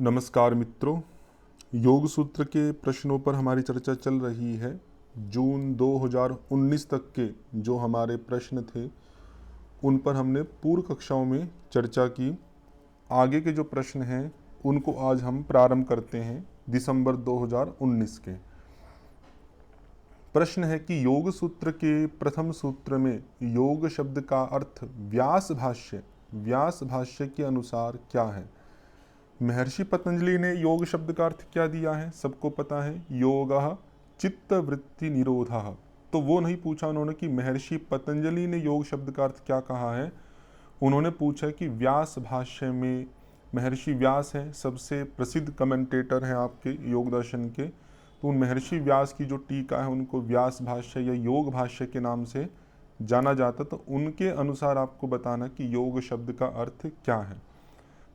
नमस्कार मित्रों, योग सूत्र के प्रश्नों पर हमारी चर्चा चल रही है। जून 2019 तक के जो हमारे प्रश्न थे उन पर हमने पूर्व कक्षाओं में चर्चा की। आगे के जो प्रश्न हैं उनको आज हम प्रारंभ करते हैं दिसंबर 2019 के। प्रश्न है कि योग सूत्र के प्रथम सूत्र में योग शब्द का अर्थ व्यास भाष्य के अनुसार क्या है। महर्षि पतंजलि ने योग शब्द का अर्थ क्या दिया है, सबको पता है, योगः चित्त वृत्ति निरोधः। तो वो नहीं पूछा उन्होंने कि महर्षि पतंजलि ने योग शब्द का अर्थ क्या कहा है। उन्होंने पूछा कि व्यास भाष्य में, महर्षि व्यास हैं, सबसे प्रसिद्ध कमेंटेटर हैं आपके योग दर्शन के, तो उन महर्षि व्यास की जो टीका है उनको व्यास भाष्य या योग भाष्य के नाम से जाना जाता। तो उनके अनुसार आपको बताना कि योग शब्द का अर्थ क्या है।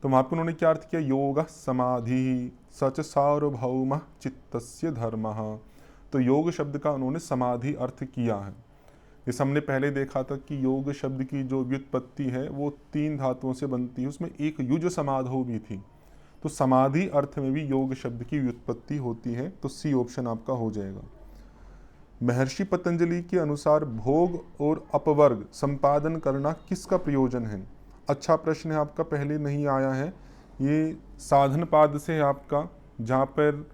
तो वहाँ पर उन्होंने क्या अर्थ किया, योग समाधि सच सार्वभौम चित्तस्य धर्मः। तो योग शब्द का उन्होंने समाधि अर्थ किया है। जैसे हमने पहले देखा था कि योग शब्द की जो व्युत्पत्ति है वो 3 धातुओं से बनती है, उसमें एक युज समाधो भी थी। तो समाधि अर्थ में भी योग शब्द की व्युत्पत्ति होती है। तो सी ऑप्शन आपका हो जाएगा। महर्षि पतंजलि के अनुसार भोग और अपवर्ग संपादन करना किसका प्रयोजन है। अच्छा प्रश्न है आपका, पहले नहीं आया है। ये साधन पाद से है आपका, जहाँ पर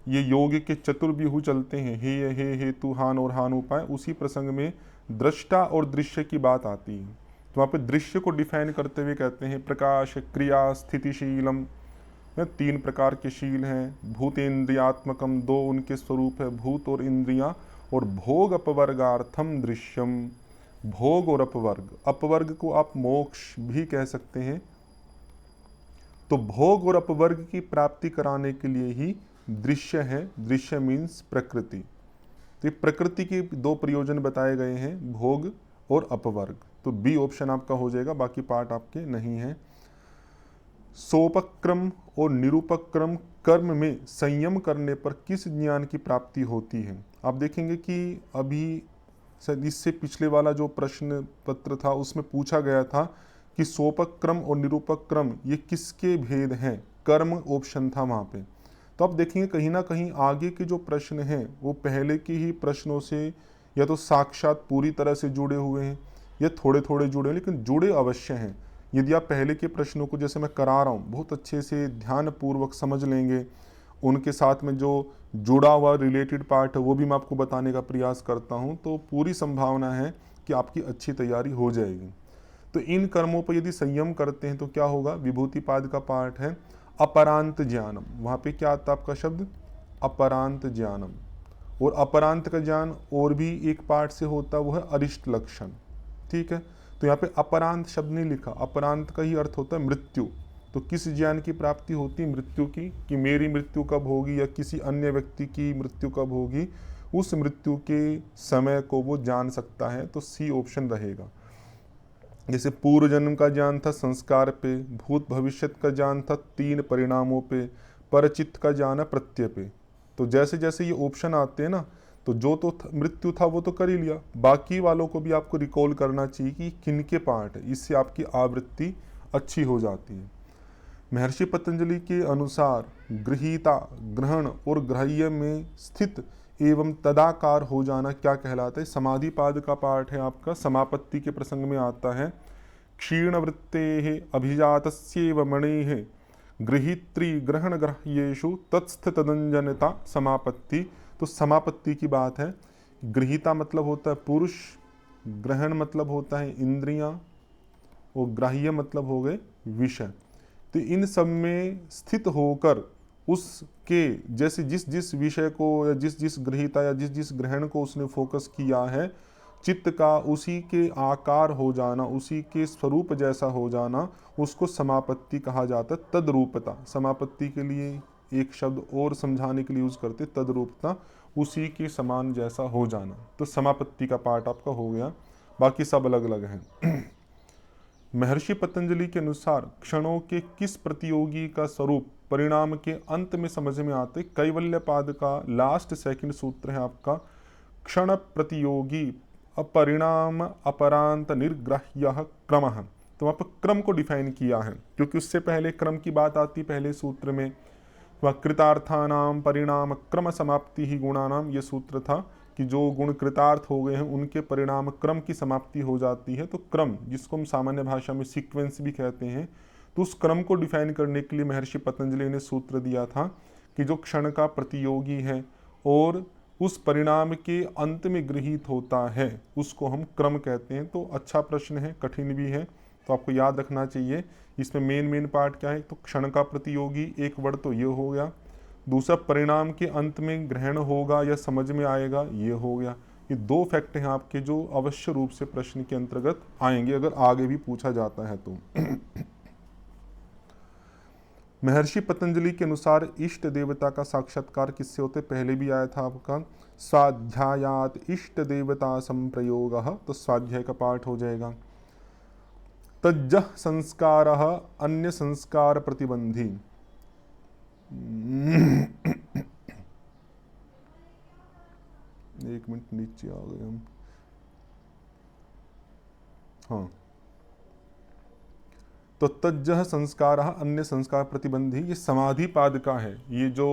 ये योग के चतुर्व्यूह चलते हैं, हे हेतु हान और हान उपाय। उसी प्रसंग में दृष्टा और दृश्य की बात आती है। तो वहाँ पे दृश्य को डिफाइन करते हुए कहते हैं प्रकाश क्रिया स्थितिशीलम। 3 प्रकार के शील हैं। भूतेन्द्रियात्मकम, 2 उनके स्वरूप है, भूत और इंद्रियां। और भोग अपवर्गार्थम दृश्यम, भोग और अपवर्ग। अपवर्ग को आप मोक्ष भी कह सकते हैं। तो भोग और अपवर्ग की प्राप्ति कराने के लिए ही दृश्य है। दृश्य मीन्स प्रकृति। तो प्रकृति के 2 प्रयोजन बताए गए हैं, भोग और अपवर्ग। तो बी ऑप्शन आपका हो जाएगा, बाकी पार्ट आपके नहीं है। सोपक्रम और निरूपक्रम कर्म में संयम करने पर किस ज्ञान की प्राप्ति होती है। आप देखेंगे कि अभी इससे पिछले वाला जो प्रश्न पत्र था उसमें पूछा गया था कि सोपक्रम और निरूपक्रम ये किसके भेद हैं, कर्म ऑप्शन था वहाँ पे। तो आप देखेंगे कहीं ना कहीं आगे के जो प्रश्न हैं वो पहले के ही प्रश्नों से या तो साक्षात पूरी तरह से जुड़े हुए हैं या थोड़े थोड़े जुड़े हैं, लेकिन जुड़े अवश्य हैं। यदि आप पहले के प्रश्नों को, जैसे मैं करा रहा हूँ, बहुत अच्छे से ध्यानपूर्वक समझ लेंगे, उनके साथ में जो जुड़ा हुआ रिलेटेड पार्ट है वो भी मैं आपको बताने का प्रयास करता हूँ, तो पूरी संभावना है कि आपकी अच्छी तैयारी हो जाएगी। तो इन कर्मों पर यदि संयम करते हैं तो क्या होगा, विभूतिपाद का पार्ट है अपरांत ज्ञानम। वहाँ पे क्या आता है आपका शब्द, अपरांत ज्ञानम। और अपरांत का ज्ञान और भी एक पार्ट से होता है, वो है अरिष्ट लक्षण। ठीक है, तो यहाँ पे अपरांत शब्द नहीं लिखा, अपरांत का ही अर्थ होता है मृत्यु। तो किस ज्ञान की प्राप्ति होती है, मृत्यु की, कि मेरी मृत्यु कब होगी या किसी अन्य व्यक्ति की मृत्यु कब होगी, उस मृत्यु के समय को वो जान सकता है। तो सी ऑप्शन रहेगा। जैसे पूर्व जन्म का ज्ञान था संस्कार पे, भूत भविष्य का ज्ञान था 3 परिणामों पे, परचित्त का ज्ञान है प्रत्यय पे। तो जैसे जैसे ये ऑप्शन आते हैं ना, तो जो तो मृत्यु था वो तो कर ही लिया, बाकी वालों को भी आपको रिकॉल करना चाहिए कि किनके पार्ट है, इससे आपकी आवृत्ति अच्छी हो जाती है। महर्षि पतंजलि के अनुसार गृहीता, ग्रहण और ग्राह्य में स्थित एवं तदाकार हो जाना क्या कहलाता है। समाधि पाद का पाठ है आपका, समापत्ति के प्रसंग में आता है। क्षीण वृत्ते अभिजातस्येव मणेः गृहीत्री ग्रहण ग्राह्येषु तत्स्थ तदंजनता समापत्ति। तो समापत्ति की बात है। गृहीता मतलब होता है पुरुष, ग्रहण मतलब होता है इंद्रियां, और ग्राह्य मतलब हो गए विषय। तो इन सब में स्थित होकर उसके, जैसे जिस जिस विषय को या जिस जिस गृहीता या जिस जिस ग्रहण को उसने फोकस किया है, चित्त का उसी के आकार हो जाना, उसी के स्वरूप जैसा हो जाना, उसको समापत्ति कहा जाता है। तद्रूपता, समापत्ति के लिए एक शब्द और समझाने के लिए यूज करते, तद्रूपता, उसी के समान जैसा हो जाना। तो समापत्ति का पार्ट आपका हो गया, बाकी सब अलग अलग हैं। महर्षि पतंजलि के अनुसार क्षणों के किस प्रतियोगी का स्वरूप परिणाम के अंत में समझ में आते। कैवल्य पाद का लास्ट 2nd सूत्र है आपका, क्षण प्रतियोगी अपरिणाम अपरांत निर्ग्राह्य क्रमः। तो वहाँ पर क्रम को डिफाइन किया है, क्योंकि उससे पहले क्रम की बात आती पहले सूत्र में, वह कृतार्थानाम परिणाम क्रम समाप्ति ही गुणानाम, ये सूत्र था कि जो गुण कृतार्थ हो गए हैं उनके परिणाम क्रम की समाप्ति हो जाती है। तो क्रम, जिसको हम सामान्य भाषा में सीक्वेंस भी कहते हैं, तो उस क्रम को डिफाइन करने के लिए महर्षि पतंजलि ने सूत्र दिया था कि जो क्षण का प्रतियोगी है और उस परिणाम के अंत में गृहीत होता है उसको हम क्रम कहते हैं। तो अच्छा प्रश्न है, कठिन भी है, तो आपको याद रखना चाहिए। इसमें मेन पार्ट क्या है, तो क्षण का प्रतियोगी एक वर्ड तो ये हो गया, दूसरा परिणाम के अंत में ग्रहण होगा या समझ में आएगा, ये हो गया। ये दो फैक्ट हैं आपके जो अवश्य रूप से प्रश्न के अंतर्गत आएंगे अगर आगे भी पूछा जाता है तो। महर्षि पतंजलि के अनुसार इष्ट देवता का साक्षात्कार किससे होते, पहले भी आया था आपका, स्वाध्यायात इष्ट देवता संप्रयोगः, तो स्वाध्याय का पाठ हो जाएगा। तज्जः संस्कारः अन्य संस्कार प्रतिबंधी, एक मिनट नीचे आ गए हम, हाँ, तो तज्जः संस्कार अन्य संस्कार प्रतिबंधी, ये समाधि पाद का है। ये जो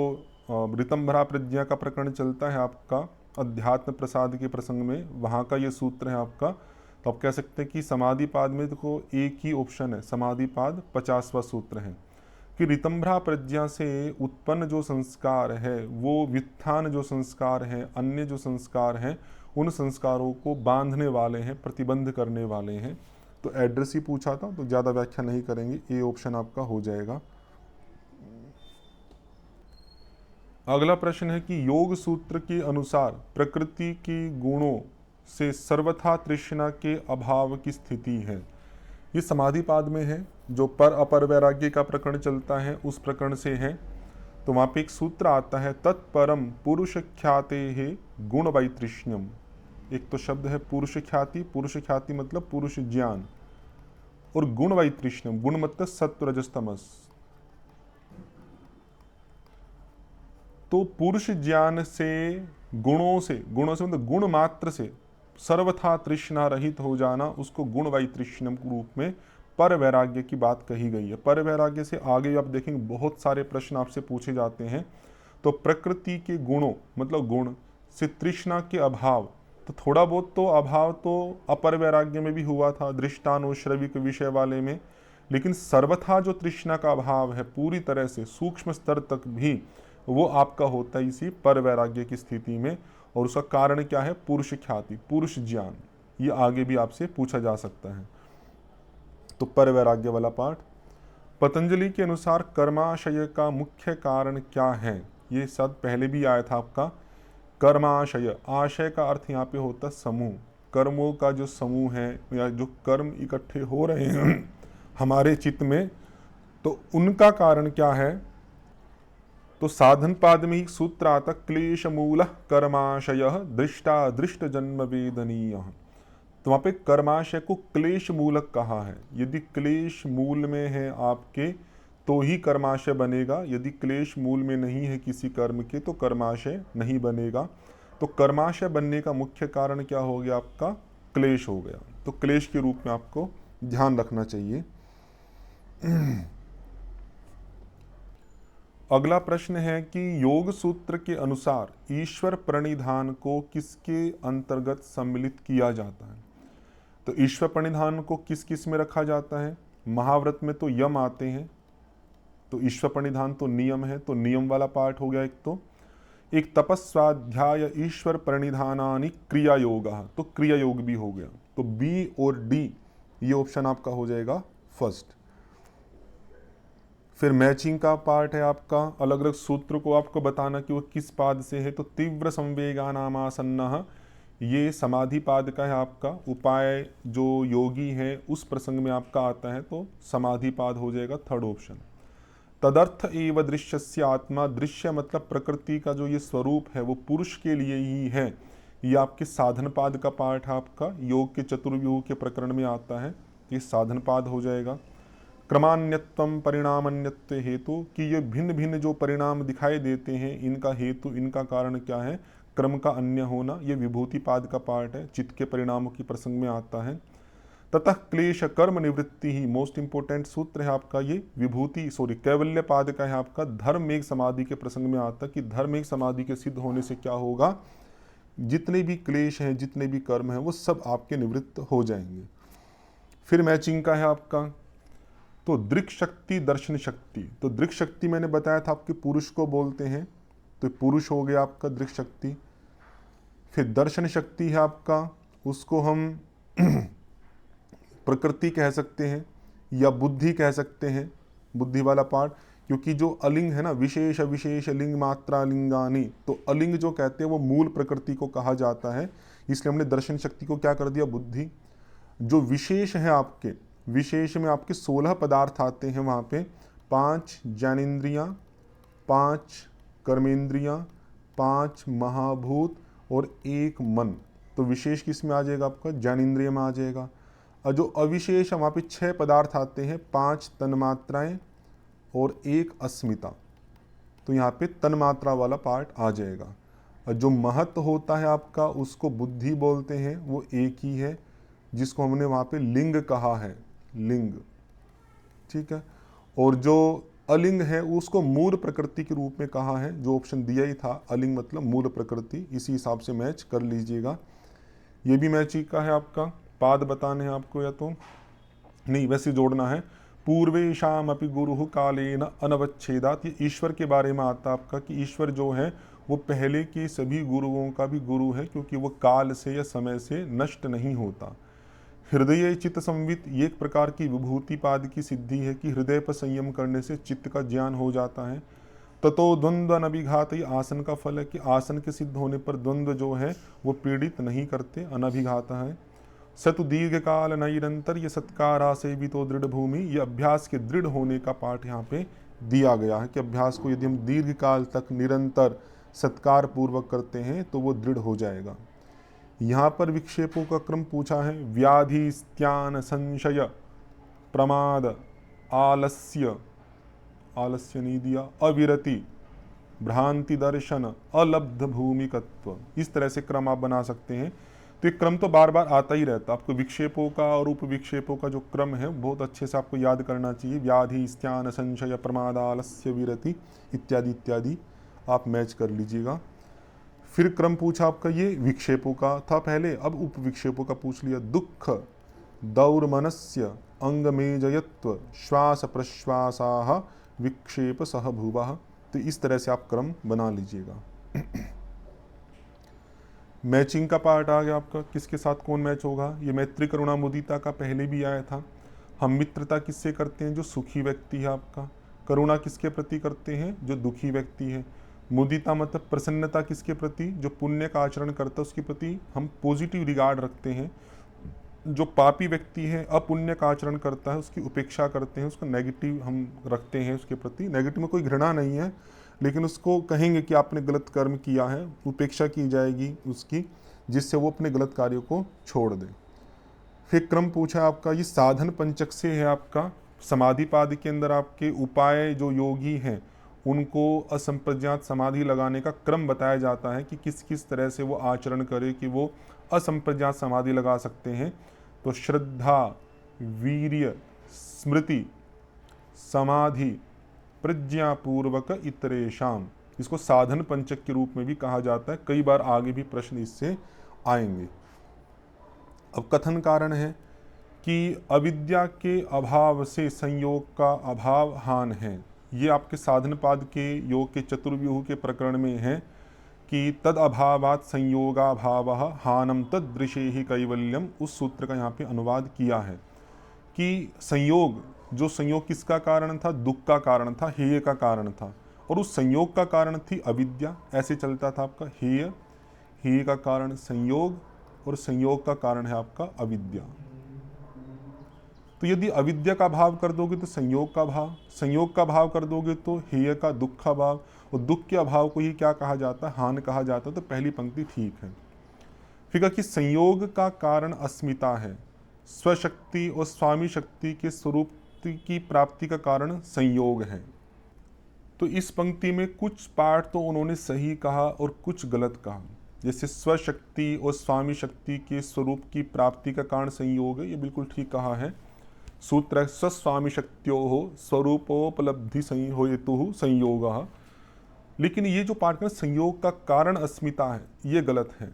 ऋतंभरा प्रज्ञा का प्रकरण चलता है आपका अध्यात्म प्रसाद के प्रसंग में, वहाँ का ये सूत्र है आपका। तो आप कह सकते हैं कि समाधि पाद में देखो एक ही ऑप्शन है, समाधि पाद 50वां सूत्र है कि ऋतंभरा प्रज्ञा से उत्पन्न जो संस्कार है वो व्युत्थान जो संस्कार है, अन्य जो संस्कार हैं उन संस्कारों को बांधने वाले हैं, प्रतिबंध करने वाले हैं। तो एड्रेस ही पूछा था तो ज़्यादा व्याख्या नहीं करेंगे, ए ऑप्शन आपका हो जाएगा। अगला प्रश्न है कि योग सूत्र के अनुसार प्रकृति की गुणों से सर्वथा तृष्णा के अभाव की स्थिति है। ये समाधि पाद में है, जो पर अपर वैराग्य का प्रकरण चलता है उस प्रकरण से है। तो वहाँ पे एक सूत्र आता है, तत्परम पुरुष ख्याते है गुण वैतृष्ण्यम। एक तो शब्द है पुरुष ख्याति मतलब पुरुष ज्ञान, और गुण वैतृष्ण्यम, गुण मतलब सत्व रजस तमस। तो पुरुष ज्ञान से गुणों से मतलब गुण मात्र से सर्वथा तृष्णा रहित हो जाना, उसको गुण वैतृष्ण्यम के रूप में पर वैराग्य की बात कही गई है। पर वैराग्य से आगे आप देखेंगे बहुत सारे प्रश्न आपसे पूछे जाते हैं। तो प्रकृति के गुणों मतलब गुण से तृष्णा के अभाव, तो थोड़ा बहुत तो अभाव तो अपर वैराग्य में भी हुआ था, दृष्टानुश्रविक विषय वाले में, लेकिन सर्वथा जो तृष्णा का अभाव है पूरी तरह से सूक्ष्म स्तर तक भी, वो आपका होता है इसी पर वैराग्य की स्थिति में। और उसका कारण क्या है, पुरुष ख्याति, पुरुष ज्ञान। ये आगे भी आपसे पूछा जा सकता है। तो पर वैराग्य वाला पाठ। पतंजलि के अनुसार कर्माशय का मुख्य कारण क्या है, ये शब्द पहले भी आया था आपका, कर्माशय। आशय का अर्थ यहाँ पे होता है समूह, कर्मों का जो समूह है या जो कर्म इकट्ठे हो रहे हैं हमारे चित्त में, तो उनका कारण क्या है। तो साधन पाद में ही सूत्र आता, क्लेश मूल कर्माशय दृष्टा दृष्ट जन्म वेदनीय। तो वहाँ पे कर्माशय को क्लेश मूलक कहा है। यदि क्लेश मूल में है आपके तो ही कर्माशय बनेगा, यदि क्लेश मूल में नहीं है किसी कर्म के तो कर्माशय नहीं बनेगा। तो कर्माशय बनने का मुख्य कारण क्या हो गया, आपका क्लेश हो गया। तो क्लेश के रूप में आपको ध्यान रखना चाहिए। अगला प्रश्न है कि योग सूत्र के अनुसार ईश्वर प्रणिधान को किसके अंतर्गत सम्मिलित किया जाता है। तो ईश्वर प्रणिधान को किस किस में रखा जाता है, महाव्रत में तो यम आते हैं, तो ईश्वर प्रणिधान तो नियम है, तो नियम वाला पाठ हो गया। एक तपस्वाध्याय ईश्वर प्रणिधानानि क्रिया योग, तो क्रिया योग भी हो गया। तो बी और डी ये ऑप्शन आपका हो जाएगा फर्स्ट। फिर मैचिंग का पार्ट है आपका, अलग अलग सूत्र को आपको बताना कि वो किस पाद से है। तो तीव्र संवेगानामासन्नः, ये समाधि पाद का है आपका। उपाय जो योगी है उस प्रसंग में आपका आता है, तो समाधि पाद हो जाएगा थर्ड ऑप्शन। तदर्थ एव दृश्यस्य आत्मा, दृश्य मतलब प्रकृति का जो ये स्वरूप है वो पुरुष के लिए ही है, ये आपके साधन पाद का पाठ है आपका, योग के चतुर्व्यूह के प्रकरण में आता है, ये साधन पाद हो जाएगा। क्रमान्यत्वम परिणामन्यत्व हेतु, कि ये भिन्न भिन्न जो परिणाम दिखाई देते हैं इनका हेतु, इनका कारण क्या है, क्रम का अन्य होना, ये विभूति पाद का पाठ है, चित्त के परिणामों की प्रसंग में आता है। ततः क्लेश कर्म निवृत्ति ही, मोस्ट इंपोर्टेंट सूत्र है आपका ये विभूति कैवल्य पाद का है आपका। धर्म एक समाधि के प्रसंग में आता कि धर्म एक समाधि के सिद्ध होने से क्या होगा, जितने भी क्लेश हैं, जितने भी कर्म हैं, वो सब आपके निवृत्त हो जाएंगे। फिर मैचिंग का है आपका तो दृक् शक्ति दर्शन शक्ति। तो दृक् शक्ति मैंने बताया था आपके पुरुष को बोलते हैं, तो पुरुष हो गया आपका दृक् शक्ति। फिर दर्शन शक्ति है आपका, उसको हम प्रकृति कह सकते हैं या बुद्धि कह सकते हैं, बुद्धि वाला पार्ट, क्योंकि जो अलिंग है ना, विशेष विशेष लिंग मात्रा लिंगानी, तो अलिंग जो कहते हैं वो मूल प्रकृति को कहा जाता है, इसलिए हमने दर्शन शक्ति को क्या कर दिया, बुद्धि। जो विशेष है आपके, विशेष में आपके 16 पदार्थ आते हैं वहाँ पे, 5 ज्ञानेंद्रियाँ, 5 कर्मेंद्रियाँ, 5 महाभूत और 1 मन। तो विशेष किस में आ जाएगा आपका, ज्ञानेंद्रिय में आ जाएगा। और जो अविशेष है वहाँ पे 6 पदार्थ आते हैं, 5 तन्मात्राएं और 1 अस्मिता। तो यहाँ पे तन्मात्रा वाला पार्ट आ जाएगा। और जो महत्व होता है आपका उसको बुद्धि बोलते हैं, वो एक ही है, जिसको हमने वहाँ पे लिंग कहा है, लिंग, ठीक है। और जो अलिंग है उसको मूल प्रकृति के रूप में कहा है, जो ऑप्शन दिया ही था, अलिंग मतलब मूल प्रकृति, इसी हिसाब से मैच कर लीजिएगा। ये भी मैच ही का है आपका, पाद बताने हैं आपको या तो नहीं, वैसे जोड़ना है। पूर्वेशाम अपि गुरु कालेन अनवच्छेदात, ये ईश्वर के बारे में आता आपका कि ईश्वर जो है वो पहले के सभी गुरुओं का भी गुरु है, क्योंकि वो काल से या समय से नष्ट नहीं होता। हृदय चित्त संवित, ये एक प्रकार की विभूति पाद की सिद्धि है कि हृदय पर संयम करने से चित्त का ज्ञान हो जाता है। ततो द्वंद्व अनभिघात, ये आसन का फल है कि आसन के सिद्ध होने पर द्वंद्व जो है वो पीड़ित नहीं करते, अनभिघात है। सतु दीर्घ काल निरंतर, ये सत्कारा से भी तो दृढ़ भूमि, ये अभ्यास के दृढ़ होने का पाठ यहाँ पे दिया गया है कि अभ्यास को यदि हम दीर्घ काल तक निरंतर सत्कार पूर्वक करते हैं तो वो दृढ़ हो जाएगा। यहाँ पर विक्षेपों का क्रम पूछा है, व्याधि स्त्यान संशय प्रमाद आलस्य, आलस्य नहीं दिया, अविरति भ्रांति दर्शन अलब्ध भूमिकत्व, इस तरह से क्रम आप बना सकते हैं। तो ये क्रम तो बार बार आता ही रहता है आपको, विक्षेपों का और उपविक्षेपों का जो क्रम है बहुत अच्छे से आपको याद करना चाहिए। व्याधि स्त्यान संशय प्रमाद आलस्य विरति इत्यादि इत्यादि आप मैच कर लीजिएगा। फिर क्रम पूछा आपका ये विक्षेपों का था पहले, अब उपविक्षेपों का पूछ लिया। दुख दौर्मनस्य अंगमेजयत्व श्वास प्रश्वासाः विक्षेप सह भुवः, तो इस तरह से आप क्रम बना लीजिएगा। मैचिंग का पार्ट आ गया आपका, किसके साथ कौन मैच होगा। ये मैत्री करुणा मुदिता का पहले भी आया था। हम मित्रता किससे करते हैं, जो सुखी व्यक्ति है आपका। करुणा किसके प्रति करते हैं, जो दुखी व्यक्ति है। मुदिता मतलब प्रसन्नता किसके प्रति, जो पुण्य का आचरण करता है उसके प्रति हम पॉजिटिव रिगार्ड रखते हैं। जो पापी व्यक्ति है, अपुण्य का आचरण करता है, उसकी उपेक्षा करते हैं, उसको नेगेटिव हम रखते हैं उसके प्रति। नेगेटिव में कोई घृणा नहीं है, लेकिन उसको कहेंगे कि आपने गलत कर्म किया है, उपेक्षा की जाएगी उसकी, जिससे वो अपने गलत कार्यों को छोड़ दे। फिर क्रम पूछा आपका, ये साधन पंचक से है आपका। समाधि पाद के अंदर आपके उपाय जो योगी हैं उनको असंप्रज्ञात समाधि लगाने का क्रम बताया जाता है कि किस किस तरह से वो आचरण करे कि वो असंप्रज्ञात समाधि लगा सकते हैं। तो श्रद्धा, वीर्य, स्मृति, समाधि, प्रज्ञापूर्वक इतरेशाम, इसको साधन पंचक के रूप में भी कहा जाता है। कई बार आगे भी प्रश्न इससे आएंगे। अब कथन कारण है कि अविद्या के अभाव से संयोग का अभाव हान है। ये आपके साधन पाद के योग के चतुर्व्यूह के प्रकरण में है कि तद अभावात संयोगाभावः हानम तदृशे ही कैवल्यम, उस सूत्र का यहाँ पे अनुवाद किया है कि संयोग, जो संयोग किसका कारण था, दुख का कारण था, हेय का कारण था, और उस संयोग का कारण थी अविद्या। ऐसे चलता था आपका हेय, हेय का कारण संयोग और संयोग का कारण है आपका अविद्या। तो यदि अविद्या का भाव कर दोगे तो संयोग का भाव, संयोग का भाव कर दोगे तो हेय का दुख का भाव, और दुख के अभाव को ही क्या कहा जाता है, हान कहा जाता है। तो पहली पंक्ति ठीक है। फिर कहा कि संयोग का कारण अस्मिता है, स्वशक्ति और स्वामी शक्ति के स्वरूप की प्राप्ति का कारण संयोग है। तो इस पंक्ति में कुछ पार्ट तो उन्होंने सही कहा और कुछ गलत कहा। जैसे स्वशक्ति और स्वामी शक्ति के स्वरूप की प्राप्ति का कारण संयोग है, ये बिल्कुल ठीक कहा है। सूत्र है स्वस्वामी शक्त्यो हो स्वरूपोपलब्धि हेतु संयोग। लेकिन ये जो पाठ है संयोग का कारण अस्मिता है, ये गलत है।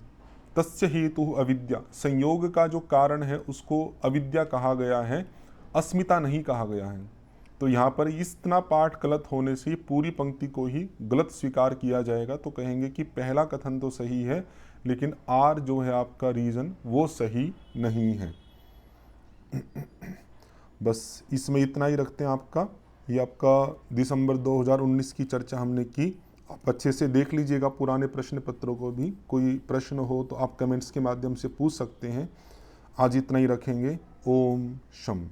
तस्य हेतु अविद्या, संयोग का जो कारण है उसको अविद्या कहा गया है, अस्मिता नहीं कहा गया है। तो यहाँ पर इतना पाठ गलत होने से पूरी पंक्ति को ही गलत स्वीकार किया जाएगा। तो कहेंगे कि पहला कथन तो सही है लेकिन आर जो है आपका रीज़न वो सही नहीं है। बस इसमें इतना ही रखते हैं आपका। ये आपका दिसंबर 2019 की चर्चा हमने की। आप अच्छे से देख लीजिएगा पुराने प्रश्न पत्रों को भी। कोई प्रश्न हो तो आप कमेंट्स के माध्यम से पूछ सकते हैं। आज इतना ही रखेंगे। ओम शम।